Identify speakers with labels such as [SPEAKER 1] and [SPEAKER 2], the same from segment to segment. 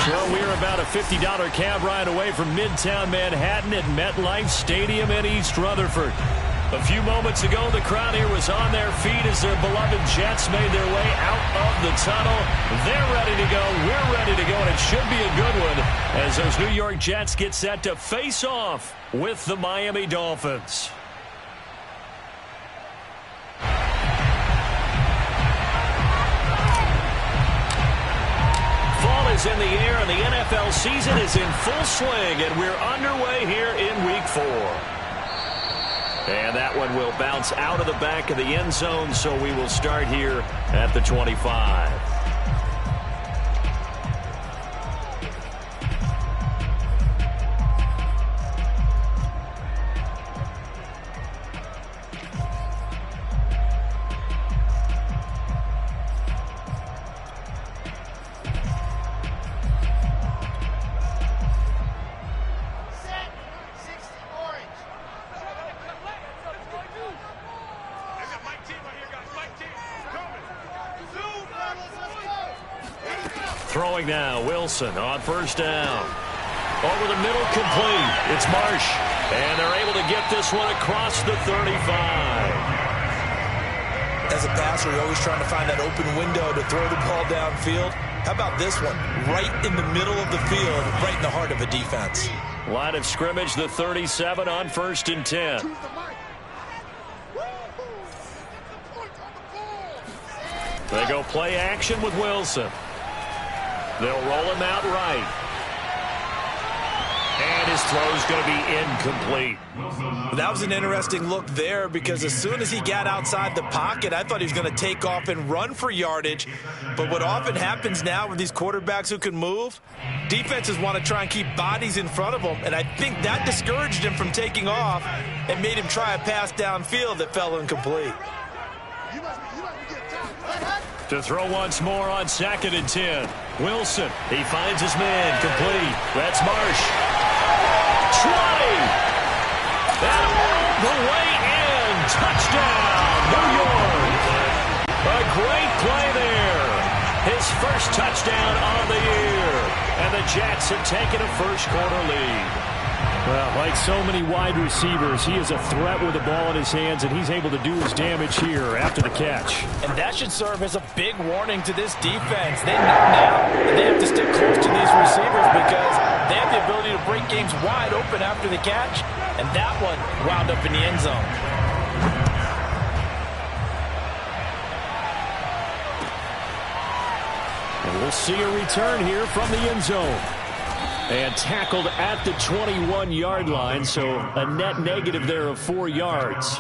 [SPEAKER 1] Well, we're about a $50 cab ride away from Midtown Manhattan at MetLife Stadium in East Rutherford. A few moments ago, the crowd here was on their feet as their beloved Jets made their way out of the tunnel. They're ready to go. We're ready to go, and it should be a good one as those New York Jets get set to face off with the Miami Dolphins. Fall is in the air, and the NFL season is in full swing, and we're underway here in Week 4. And that one will bounce out of the back of the end zone, so we will start here at the 25. Throwing now, Wilson on first down. Over the middle, complete. It's Marsh. And they're able to get this one across the 35.
[SPEAKER 2] As a passer, you're always trying to find that open window to throw the ball downfield. How about this one? Right in the middle of the field, right in the heart of a defense.
[SPEAKER 1] Line of scrimmage, the 37 on 1st and 10. They go play action with Wilson. They'll roll him out right. And his throw's going to be incomplete.
[SPEAKER 2] That was an interesting look there because as soon as he got outside the pocket, I thought he was going to take off and run for yardage. But what often happens now with these quarterbacks who can move, defenses want to try and keep bodies in front of them. And I think that discouraged him from taking off and made him try a pass downfield that fell incomplete.
[SPEAKER 1] To throw once more on 2nd and 10. Wilson, he finds his man, complete. That's Marsh. 20. And all the way in. Touchdown, New York. A great play there. His first touchdown on the year. And the Jets have taken a first-quarter lead. Well, like so many wide receivers, he is a threat with the ball in his hands, and he's able to do his damage here after the catch.
[SPEAKER 2] And that should serve as a big warning to this defense. They know now that they have to stick close to these receivers because they have the ability to break games wide open after the catch, and that one wound up in the end zone.
[SPEAKER 1] And we'll see a return here from the end zone. And tackled at the 21-yard line, so a net negative there of 4 yards.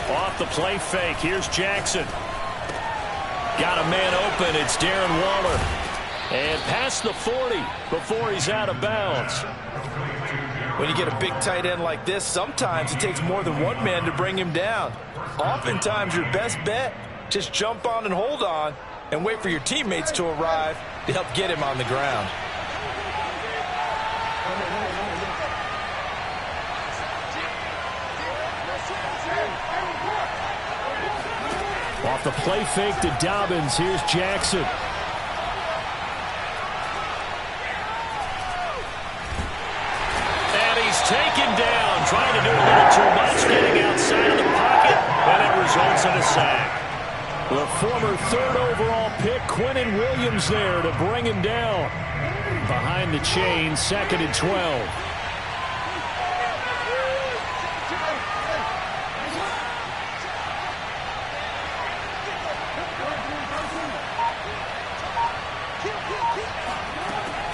[SPEAKER 1] Off the play fake, here's Jackson. Got a man open, it's Darren Waller. And past the 40 before he's out of bounds.
[SPEAKER 2] When you get a big tight end like this, sometimes it takes more than one man to bring him down. Oftentimes your best bet, just jump on and hold on and wait for your teammates to arrive to help get him on the ground.
[SPEAKER 1] Off the play fake to Dobbins, here's Jackson. And he's taken down, trying to do a little too much, getting outside of the pocket, and it results in a sack. The former 3rd overall pick, Quinnen Williams there to bring him down. Behind the chain, 2nd and 12.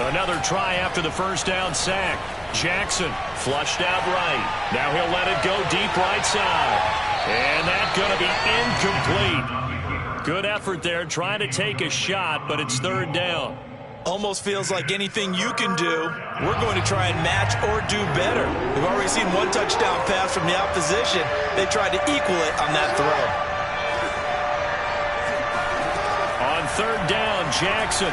[SPEAKER 1] Another try after the first down sack. Jackson flushed out right. Now he'll let it go deep right side. And that's going to be incomplete. Good effort there trying to take a shot, but it's 3rd down.
[SPEAKER 2] Almost feels like anything you can do, we're going to try and match or do better. We've already seen one touchdown pass from the opposition. They tried to equal it on that throw.
[SPEAKER 1] On third down, Jackson.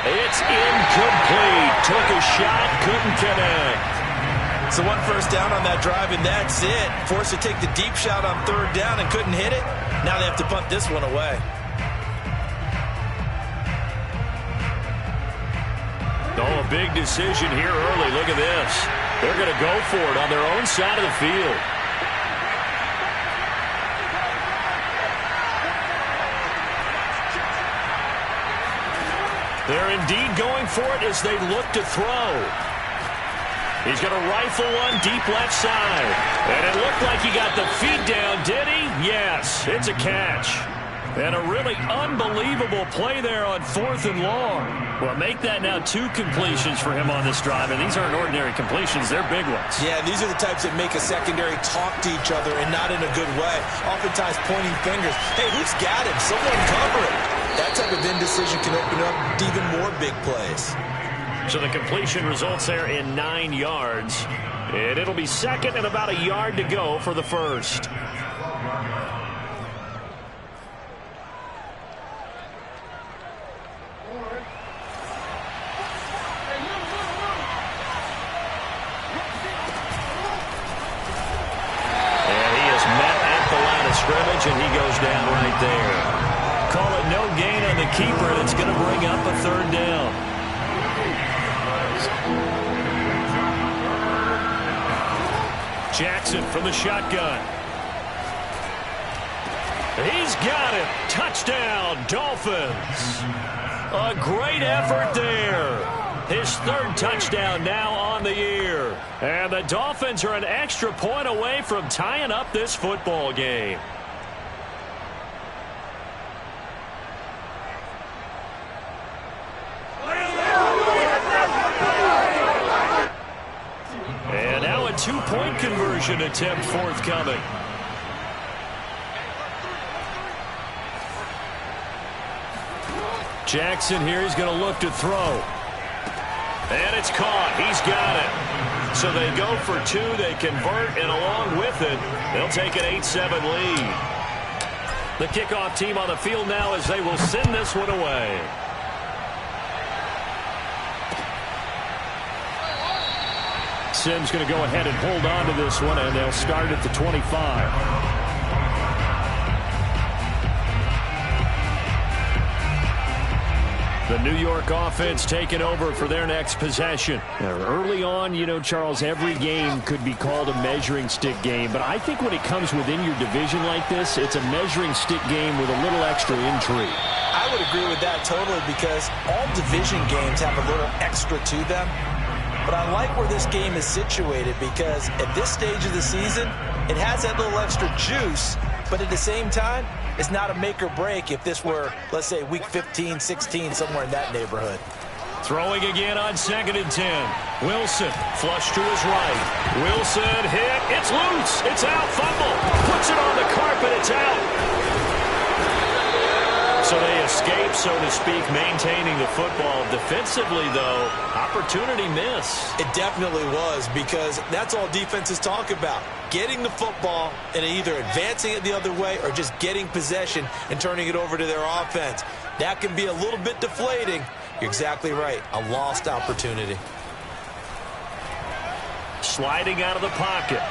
[SPEAKER 1] It's incomplete. Took a shot, couldn't connect.
[SPEAKER 2] So one first down on that drive, and that's it. Forced to take the deep shot on third down and couldn't hit it. Now they have to punt this one away.
[SPEAKER 1] Oh, a big decision here early. Look at this. They're going to go for it on their own side of the field. They're indeed going for it as they look to throw. He's going to rifle one deep left side. And it looked like he got the feet down, did he? Yes, it's a catch. And a really unbelievable play there on 4th and long. Well, make that now 2 completions for him on this drive, and these aren't ordinary completions. They're big ones.
[SPEAKER 2] Yeah, these are the types that make a secondary talk to each other, and not in a good way. Oftentimes pointing fingers. Hey, who's got him? Someone cover it. That type of indecision can open up even more big plays.
[SPEAKER 1] So the completion results there in 9 yards. And it'll be second and about a yard to go for the first. And he goes down right there. Call it no gain on the keeper. That's going to bring up a third down. Jackson from the shotgun. He's got it. Touchdown, Dolphins. A great effort there. His 3rd touchdown now on the year. And the Dolphins are an extra point away from tying up this football game. And now a 2-point conversion attempt forthcoming. Jackson here, he's going to look to throw. And it's caught. He's got it. So they go for 2. They convert, and along with it, they'll take an 8-7 lead. The kickoff team on the field now as they will send this one away. Simms going to go ahead and hold on to this one, and they'll start at the 25. The New York offense taking over for their next possession. Now, early on, you know, Charles, every game could be called a measuring stick game. But I think when it comes within your division like this, it's a measuring stick game with a little extra intrigue.
[SPEAKER 2] I would agree with that totally, because all division games have a little extra to them. But I like where this game is situated, because at this stage of the season, it has that little extra juice. But at the same time, it's not a make or break if this were, let's say, week 15, 16, somewhere in that neighborhood.
[SPEAKER 1] Throwing again on 2nd and 10. Wilson, flush to his right. Wilson hit. It's loose. It's out. Fumble. Puts it on the carpet. It's out. So they escape, so to speak, maintaining the football. Defensively, though, opportunity miss.
[SPEAKER 2] It definitely was, because that's all defenses talk about. Getting the football and either advancing it the other way or just getting possession and turning it over to their offense. That can be a little bit deflating. You're exactly right. A lost opportunity.
[SPEAKER 1] Sliding out of the pocket.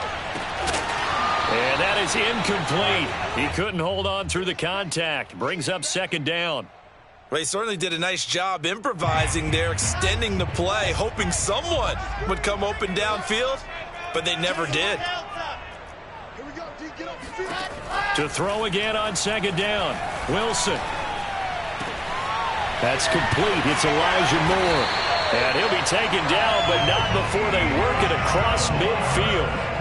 [SPEAKER 1] And that is incomplete. He couldn't hold on through the contact. Brings up 2nd down.
[SPEAKER 2] Well, he certainly did a nice job improvising there, extending the play, hoping someone would come open downfield, but they never did.
[SPEAKER 1] To throw again on 2nd down. Wilson. That's complete. It's Elijah Moore. And he'll be taken down, but not before they work it across midfield.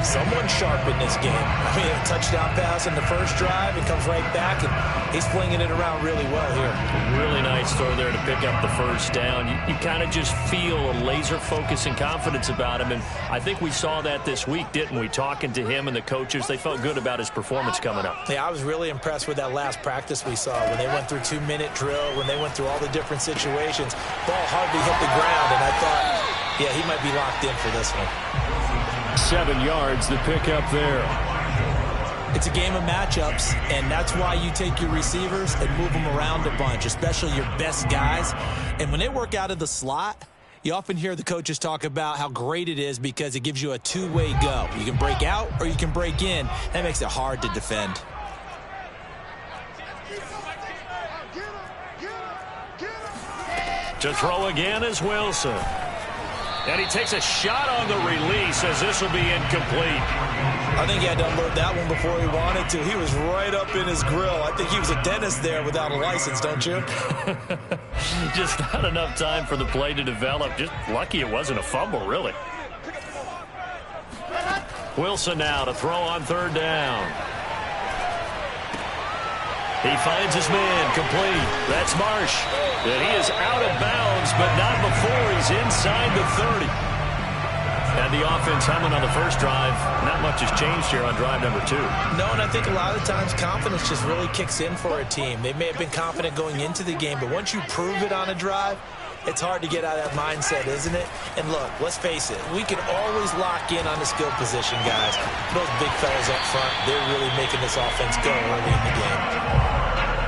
[SPEAKER 2] Someone sharp in this game. I mean, a touchdown pass in the first drive, and comes right back, and he's flinging it around really well here.
[SPEAKER 1] Really nice nice throw there to pick up the first down. You kind of just feel a laser focus and confidence about him, and I think we saw that this week, didn't we? Talking to him and the coaches, they felt good about his performance coming up.
[SPEAKER 2] Yeah, I was really impressed with that last practice we saw when they went through 2-minute drill, when they went through all the different situations. Ball hardly hit the ground, and I thought, yeah, he might be locked in for this one.
[SPEAKER 1] 7 yards, the pickup there.
[SPEAKER 2] It's a game of matchups, and that's why you take your receivers and move them around a bunch, especially your best guys. And when they work out of the slot, you often hear the coaches talk about how great it is because it gives you a two-way go. You can break out or you can break in. That makes it hard to defend.
[SPEAKER 1] To throw again is Wilson. And he takes a shot on the release as this will be incomplete.
[SPEAKER 2] I think he had to unload that one before he wanted to. He was right up in his grill. I think he was a dentist there without a license, don't you?
[SPEAKER 1] Just not enough time for the play to develop. Just lucky it wasn't a fumble, really. Wilson now to throw on third down. He finds his man, complete. That's Marsh. And he is out of bounds, but not before he's inside the 30. And the offense humming on the first drive. Not much has changed here on drive number 2.
[SPEAKER 2] No, and I think a lot of times confidence just really kicks in for a team. They may have been confident going into the game, but once you prove it on a drive, it's hard to get out of that mindset, isn't it? And look, let's face it, we can always lock in on the skill position, guys. Those big fellas up front, they're really making this offense go early in the game.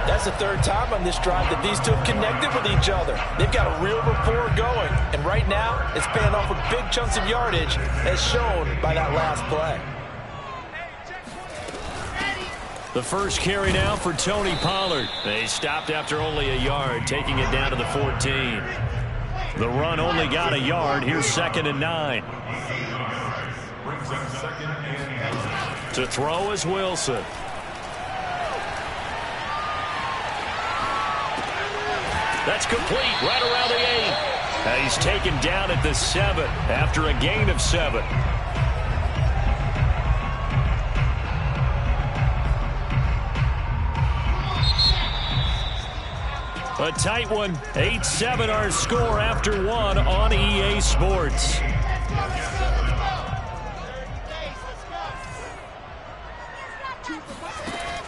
[SPEAKER 2] That's the third time on this drive that these two have connected with each other. They've got a real rapport going. And right now, it's paying off with big chunks of yardage, as shown by that last play.
[SPEAKER 1] The first carry now for Tony Pollard. They stopped after only a yard, taking it down to the 14. The run only got a yard. Here's 2nd and 9. To throw is Wilson. That's complete right around the 8. And he's taken down at the 7 after a gain of 7. A tight one. 8-7 our score after 1 on EA Sports.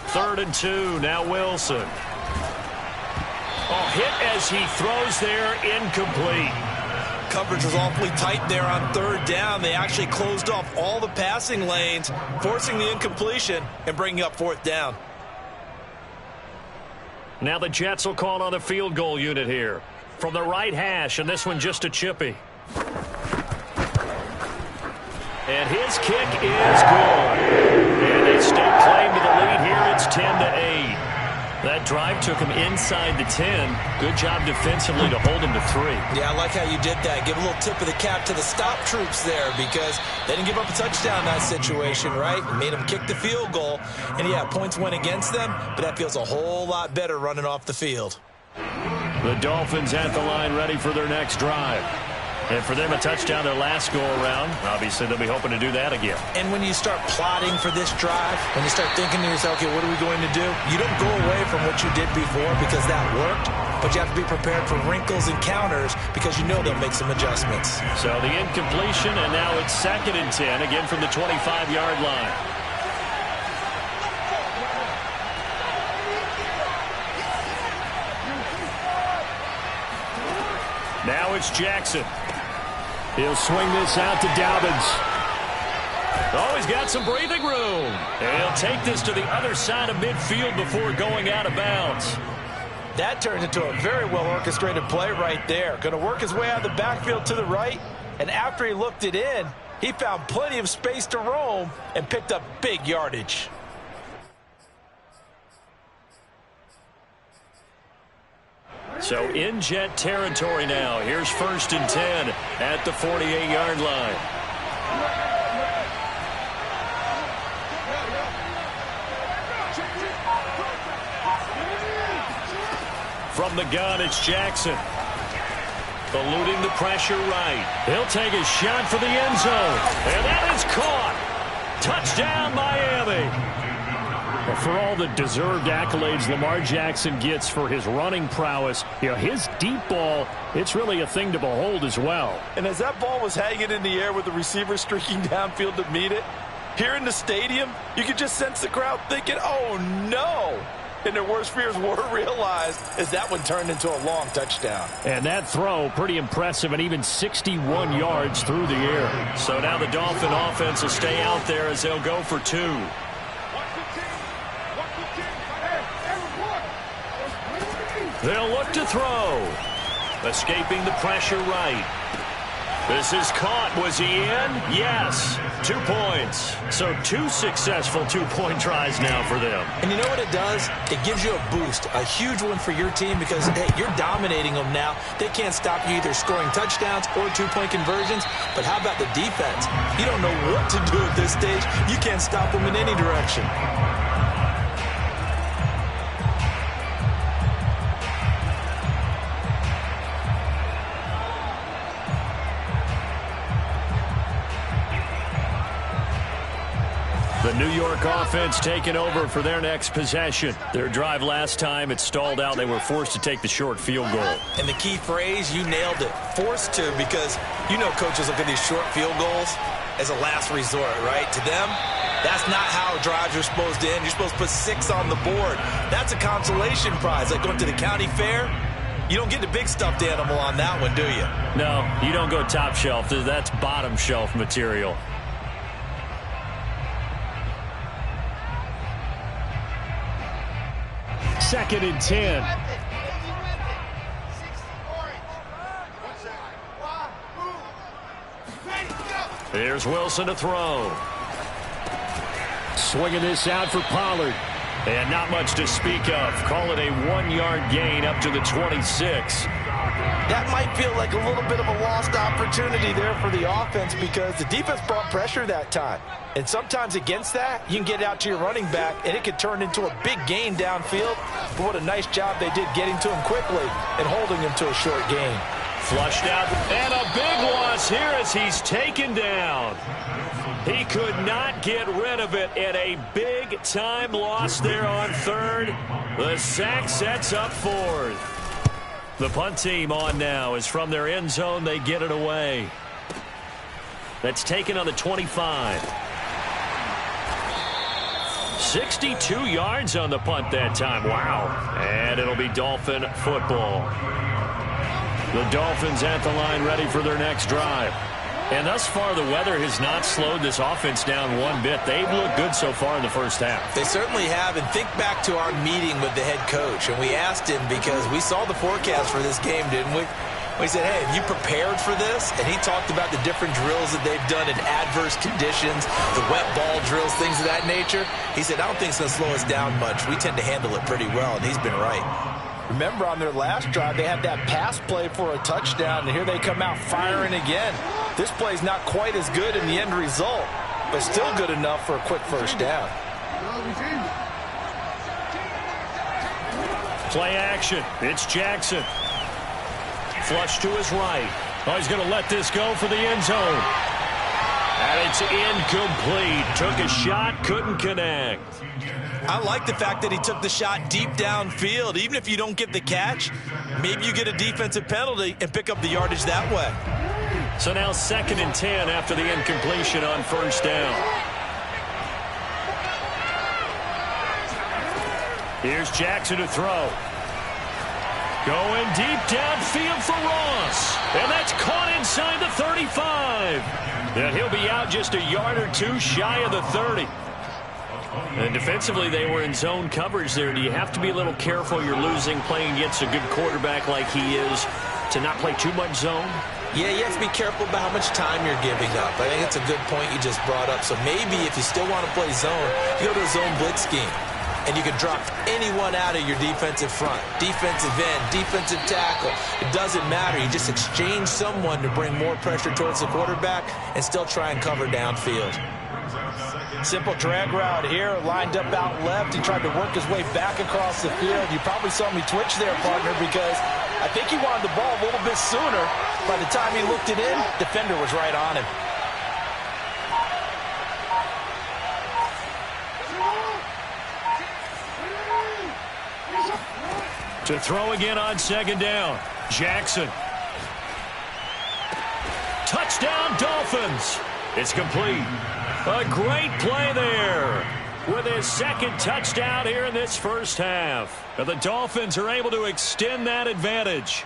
[SPEAKER 1] Third and 2. Now Wilson. Oh, hit as he throws there, incomplete.
[SPEAKER 2] Coverage was awfully tight there on third down. They actually closed off all the passing lanes, forcing the incompletion and bringing up 4th down.
[SPEAKER 1] Now the Jets will call on the field goal unit here. From the right hash, and this one just a chippy. And his kick is good. And they stake claim to the lead here. It's 10-8. That drive took him inside the 10. Good job defensively to hold him to 3.
[SPEAKER 2] Yeah, I like how you did that. Give a little tip of the cap to the stop troops there because they didn't give up a touchdown in that situation, right? It made them kick the field goal. And, yeah, points went against them, but that feels a whole lot better running off the field.
[SPEAKER 1] The Dolphins at the line ready for their next drive. And for them, a touchdown their last go-around. Obviously, they'll be hoping to do that again.
[SPEAKER 2] And when you start plotting for this drive, when you start thinking to yourself, okay, what are we going to do? You don't go away from what you did before because that worked, but you have to be prepared for wrinkles and counters because you know they'll make some adjustments.
[SPEAKER 1] So the incompletion, and now it's 2nd and 10, again from the 25-yard line. Now it's Jackson. He'll swing this out to Dobbins. Oh, he's got some breathing room. And he'll take this to the other side of midfield before going out of bounds.
[SPEAKER 2] That turned into a very well-orchestrated play right there. Going to work his way out of the backfield to the right. And after he looked it in, he found plenty of space to roam and picked up big yardage.
[SPEAKER 1] So in Jet territory now. Here's 1st and 10 at the 48-yard line. From the gun, it's Jackson. Eluding the pressure right. He'll take a shot for the end zone. And that is caught. Touchdown, Miami. For all the deserved accolades Lamar Jackson gets for his running prowess, his deep ball, it's really a thing to behold as well.
[SPEAKER 2] And as that ball was hanging in the air with the receiver streaking downfield to meet it, here in the stadium, you could just sense the crowd thinking, oh, no. And their worst fears were realized as that one turned into a long touchdown.
[SPEAKER 1] And that throw, pretty impressive, and even 61 yards through the air. So now the Dolphin offense will stay out there as they'll go for 2. They'll look to throw. Escaping the pressure right. This is caught. Was he in? Yes. 2 points. So 2 successful two-point tries now for them.
[SPEAKER 2] And you know what it does? It gives you a boost, a huge one for your team because, hey, you're dominating them now. They can't stop you either scoring touchdowns or two-point conversions. But how about the defense? You don't know what to do at this stage. You can't stop them in any direction.
[SPEAKER 1] The New York offense taking over for their next possession. Their drive last time, it stalled out. They were forced to take the short field goal.
[SPEAKER 2] And the key phrase, you nailed it, forced to, because coaches look at these short field goals as a last resort, right? To them, that's not how drives are supposed to end. You're supposed to put 6 on the board. That's a consolation prize, like going to the county fair. You don't get the big stuffed animal on that one, do you?
[SPEAKER 1] No, you don't go top shelf. That's bottom shelf material. Second and 10. Here's Wilson to throw. Swinging this out for Pollard. And not much to speak of. Call it a 1-yard gain up to the 26.
[SPEAKER 2] That might feel like a little bit of a lost opportunity there for the offense because the defense brought pressure that time. And sometimes against that, you can get out to your running back, and it could turn into a big gain downfield. But what a nice job they did getting to him quickly and holding him to a short gain.
[SPEAKER 1] Flushed out, and a big loss here as he's taken down. He could not get rid of it, and a big-time loss there on third. The sack sets up fourth. The punt team on now is from their end zone. They get it away. That's taken on the 25. 62 yards on the punt that time. Wow. And it'll be Dolphin football. The Dolphins at the line ready for their next drive. And thus far, the weather has not slowed this offense down one bit. They've looked good so far in the first half.
[SPEAKER 2] They certainly have. And think back to our meeting with the head coach. And we asked him because we saw the forecast for this game, didn't we? We said, hey, have you prepared for this? And he talked about the different drills that they've done in adverse conditions, the wet ball drills, things of that nature. He said, I don't think it's going to slow us down much. We tend to handle it pretty well, and he's been right. Remember, on their last drive, they had that pass play for a touchdown, and here they come out firing again. This play's not quite as good in the end result, but still good enough for a quick first down.
[SPEAKER 1] Play action. It's Jackson. Flush to his right. Oh, he's going to let this go for the end zone. And it's incomplete. Took a shot, couldn't connect.
[SPEAKER 2] I like the fact that he took the shot deep downfield. Even if you don't get the catch, maybe you get a defensive penalty and pick up the yardage that way.
[SPEAKER 1] So now 2nd and 10 after the incompletion on first down. Here's Jackson to throw. Going deep downfield for Ross. And that's caught inside the 35. And he'll be out just a yard or two shy of the 30. And defensively, they were in zone coverage there. Do you have to be a little careful? You're losing playing against a good quarterback like he is to not play too much zone?
[SPEAKER 2] Yeah, you have to be careful about how much time you're giving up. I think it's a good point you just brought up. So maybe if you still want to play zone, you go to a zone blitz scheme. And you can drop anyone out of your defensive front. Defensive end, defensive tackle. It doesn't matter. You just exchange someone to bring more pressure towards the quarterback and still try and cover downfield. Simple drag route here, lined up out left. He tried to work his way back across the field. You probably saw me twitch there, partner, because I think he wanted the ball a little bit sooner. By the time he looked it in, defender was right on him.
[SPEAKER 1] To throw again on second down. Jackson. Touchdown, Dolphins. It's complete. A great play there with his second touchdown here in this first half. And the Dolphins are able to extend that advantage.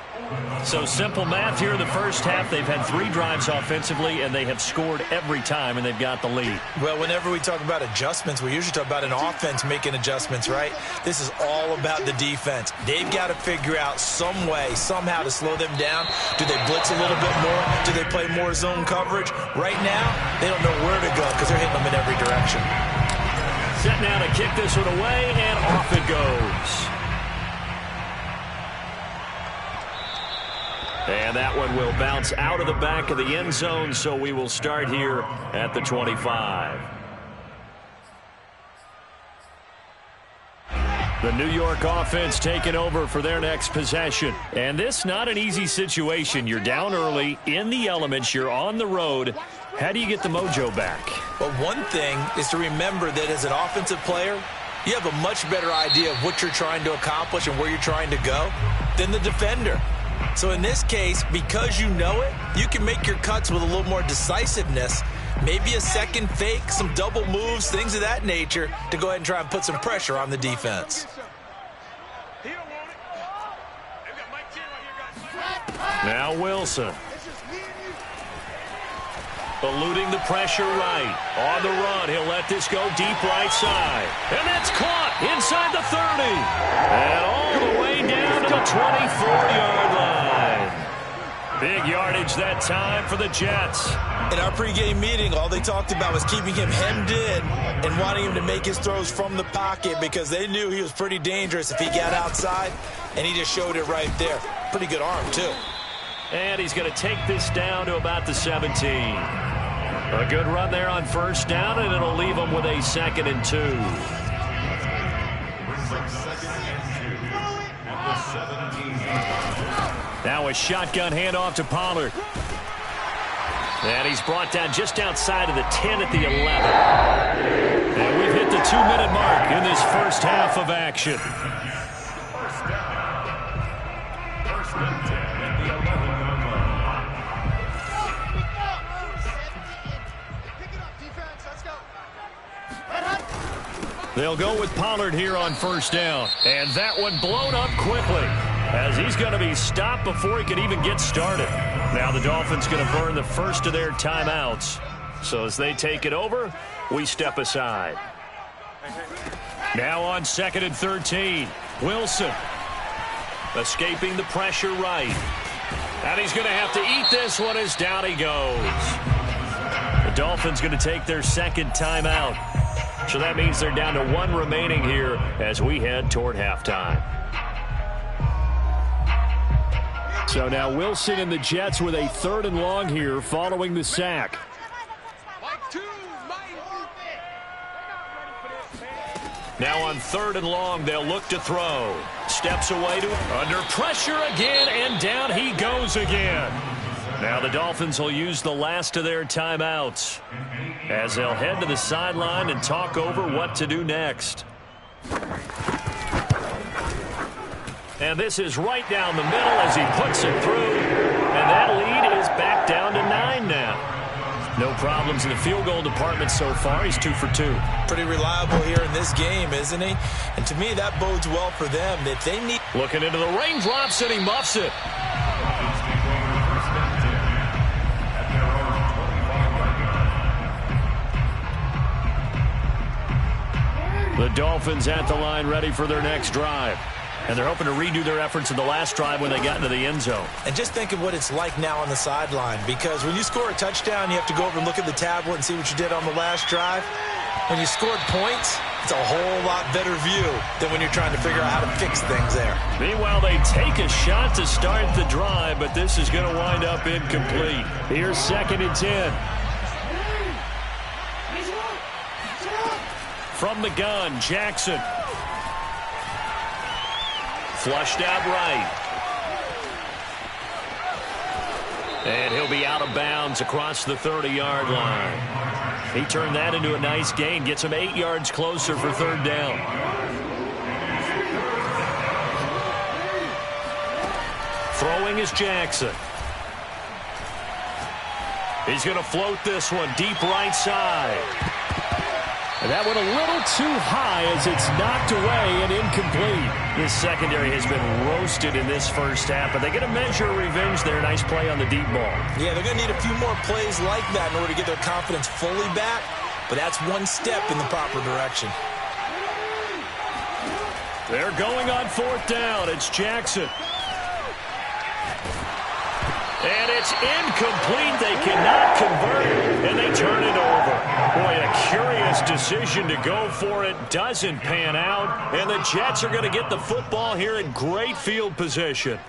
[SPEAKER 1] So simple math here in the first half. They've had 3 drives offensively, and they have scored every time, and they've got the lead.
[SPEAKER 2] Well, whenever we talk about adjustments, we usually talk about an offense making adjustments, right? This is all about the defense. They've got to figure out some way, somehow to slow them down. Do they blitz a little bit more? Do they play more zone coverage? Right now, they don't know where to go because they're hitting them in every direction.
[SPEAKER 1] Set now to kick this one away, and off it goes. And that one will bounce out of the back of the end zone, so we will start here at the 25. The New York offense taking over for their next possession. And this not an easy situation. You're down early, in the elements, you're on the road. How do you get the mojo back?
[SPEAKER 2] Well, one thing is to remember that as an offensive player, you have a much better idea of what you're trying to accomplish and where you're trying to go than the defender. So in this case, because you know it, you can make your cuts with a little more decisiveness, maybe a second fake, some double moves, things of that nature, to go ahead and try and put some pressure on the defense.
[SPEAKER 1] Now Wilson. Eluding the pressure right. On the run, he'll let this go deep right side. And that's caught inside the 30. And all the way down to the 24-yard line. Big yardage that time for the Jets.
[SPEAKER 2] In our pregame meeting, all they talked about was keeping him hemmed in and wanting him to make his throws from the pocket because they knew he was pretty dangerous if he got outside, and he just showed it right there. Pretty good arm, too.
[SPEAKER 1] And he's going to take this down to about the 17. A good run there on first down, and it'll leave him with a 2nd and 2. Now a shotgun handoff to Pollard. And he's brought down just outside of the 10 at the 11. And we've hit the 2-minute mark in this first half of action. They'll go with Pollard here on first down. And that one blown up quickly as he's going to be stopped before he can even get started. Now the Dolphins going to burn the first of their timeouts. So as they take it over, we step aside. Now on 2nd and 13, Wilson escaping the pressure right. And he's going to have to eat this one as down he goes. The Dolphins going to take their 2nd timeout. So that means they're down to 1 remaining here as we head toward halftime. So now Wilson and the Jets with a 3rd and long here following the sack. Now on 3rd and long, they'll look to throw. Steps away to under pressure again, and down he goes again. Now the Dolphins will use the last of their timeouts as they'll head to the sideline and talk over what to do next. And this is right down the middle as he puts it through. And that lead is back down to 9 now. No problems in the field goal department so far. He's 2 for 2.
[SPEAKER 2] Pretty reliable here in this game, isn't he? And to me, that bodes well for them. That they need.
[SPEAKER 1] Looking into the raindrops, and he muffs it. The Dolphins at the line ready for their next drive. And they're hoping to redo their efforts in the last drive when they got into the end zone.
[SPEAKER 2] And just think of what it's like now on the sideline, because when you score a touchdown, you have to go over and look at the tablet and see what you did on the last drive. When you scored points, it's a whole lot better view than when you're trying to figure out how to fix things there.
[SPEAKER 1] Meanwhile, they take a shot to start the drive, but this is going to wind up incomplete. Here's 2nd and 10. From the gun, Jackson. Flushed out right. And he'll be out of bounds across the 30-yard line. He turned that into a nice gain. Gets him 8 yards closer for 3rd down. Throwing is Jackson. He's going to float this one deep right side. And that went a little too high as it's knocked away and incomplete. His secondary has been roasted in this first half, but they're going to measure revenge there. Nice play on the deep ball. Yeah, they're going to need a few more plays like that in order to get their confidence fully back, but that's one step in the proper direction. They're going on fourth down. It's Jackson. And it's incomplete. They cannot convert, and they turn it over. Boy, a curious decision to go for it. Doesn't pan out, and the Jets are going to get the football here in great field position.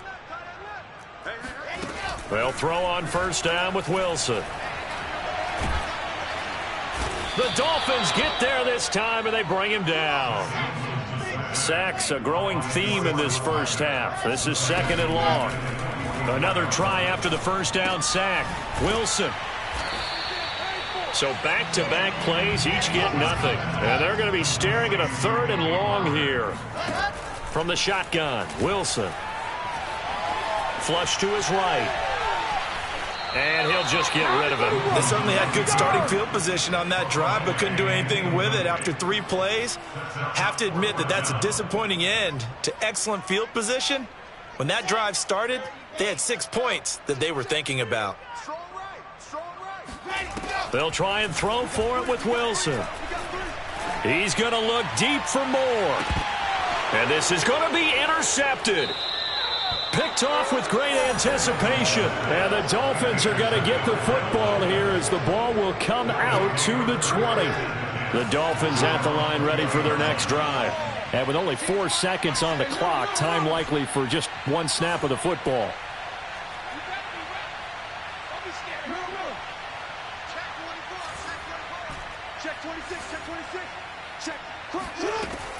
[SPEAKER 1] They'll throw on first down with Wilson. The Dolphins get there this time, and they bring him down. Sacks, a growing theme in this first half. This is second and long. Another try after the first down sack. Wilson. So back-to-back plays, each get nothing. And they're going to be staring at a third and long here. From the shotgun, Wilson. Flush to his right. And he'll just get rid of him. They certainly had good starting field position on that drive, but couldn't do anything with it after 3 plays. Have to admit that that's a disappointing end to excellent field position. When that drive started, they had 6 points that they were thinking about. They'll try and throw for it with Wilson. He's going to look deep for more. And this is going to be intercepted. Picked off with great anticipation. And the Dolphins are going to get the football here as the ball will come out to the 20. The Dolphins at the line ready for their next drive. And with only 4 seconds on the clock, time likely for just one snap of the football.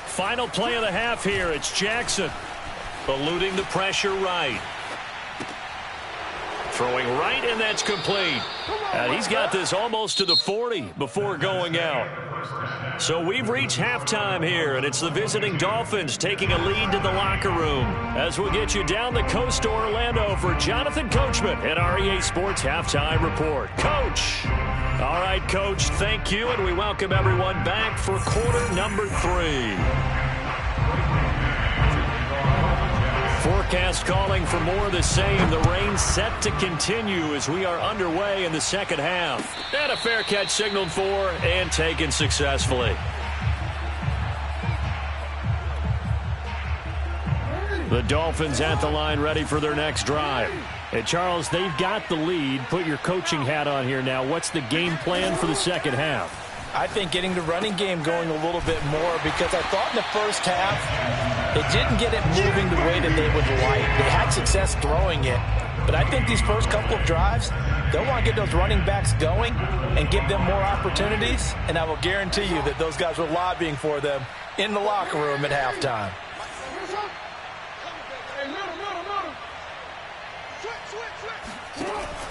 [SPEAKER 1] Final play of the half here. It's Jackson. Eluding the pressure right. Throwing right, and that's complete. And he's got this almost to the 40 before going out. So we've reached halftime here, and it's the visiting Dolphins taking a lead to the locker room. As we'll get you down the coast to Orlando for Jonathan Coachman at our EA Sports Halftime Report. Coach. All right, Coach, thank you, and we welcome everyone back for quarter number 3. Forecast calling for more of the same. The rain set to continue as we are underway in the second half. And a fair catch signaled for and taken successfully. The Dolphins at the line ready for their next drive. Hey, Charles, they've got the lead. Put your coaching hat on here now. What's the game plan for the second half? I think getting the running game going a little bit more, because I thought in the first half they didn't get it moving the way that they would like. They had success throwing it, but I think these first couple of drives, they'll want to get those running backs going and give them more opportunities, and I will guarantee you that those guys were lobbying for them in the locker room at halftime.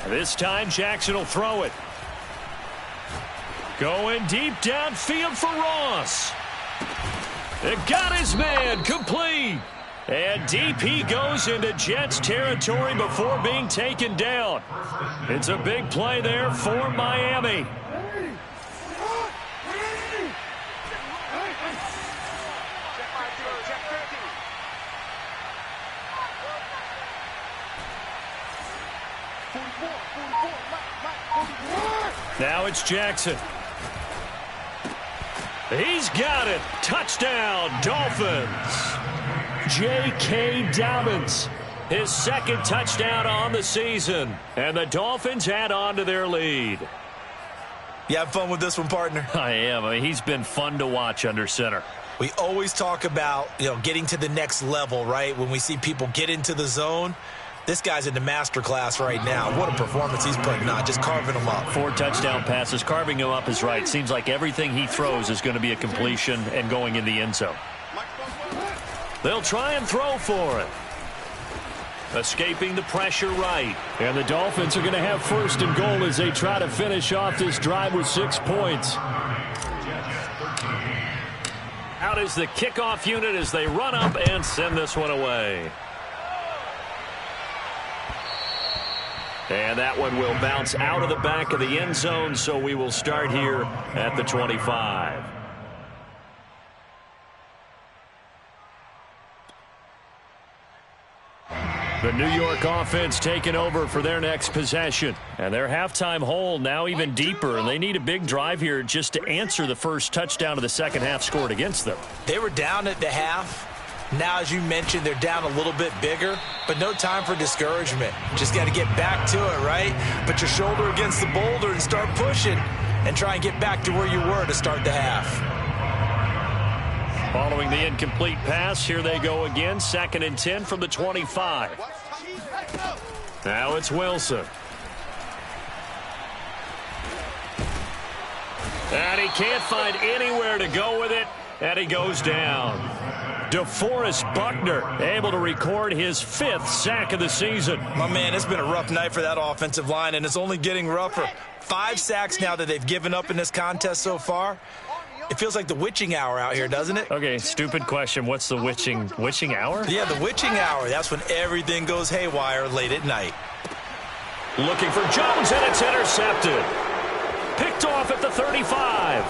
[SPEAKER 1] This time Jackson will throw it. Going deep downfield for Ross. It got his man, complete. And deep he goes into Jets territory before being taken down. It's a big play there for Miami. Now it's Jackson. He's got it. Touchdown, Dolphins. J.K. Dobbins, his second touchdown on the season. And the Dolphins add on to their lead. You have fun with this one, partner? I am. I mean, he's been fun to watch under center. We always talk about, getting to the next level, right? When we see people get into the zone. This guy's in the master class right now. What a performance he's putting on, just carving them up. 4 touchdown passes. Carving him up is right. Seems like everything he throws is going to be a completion and going in the end zone. They'll try and throw for it. Escaping the pressure right. And the Dolphins are going to have first and goal as they try to finish off this drive with 6 points. Out is the kickoff unit as they run up and send this one away. And that one will bounce out of the back of the end zone, so we will start here at the 25. The New York offense taking over for their next possession. And their halftime hole now even deeper, and they need a big drive here just to answer the first touchdown of the second half scored against them.
[SPEAKER 2] They were down at the half. Now, as you mentioned, they're down a little bit bigger, but no time for discouragement. Just got to get back to it, right? Put your shoulder against the boulder and start pushing and try and get back to where you were to start the half.
[SPEAKER 1] Following the incomplete pass, here they go again. 2nd and 10 from the 25. Now it's Wilson. And he can't find anywhere to go with it, and he goes down. DeForest Buckner able to record his 5th sack of the season.
[SPEAKER 2] My man, it's been a rough night for that offensive line, and it's only getting rougher. 5 sacks now that they've given up in this contest so far. It feels like the witching hour out here, doesn't it?
[SPEAKER 1] Okay, stupid question. What's the witching hour?
[SPEAKER 2] Yeah, the witching hour. That's when everything goes haywire late at night.
[SPEAKER 1] Looking for Jones, and it's intercepted. Picked off at the 35.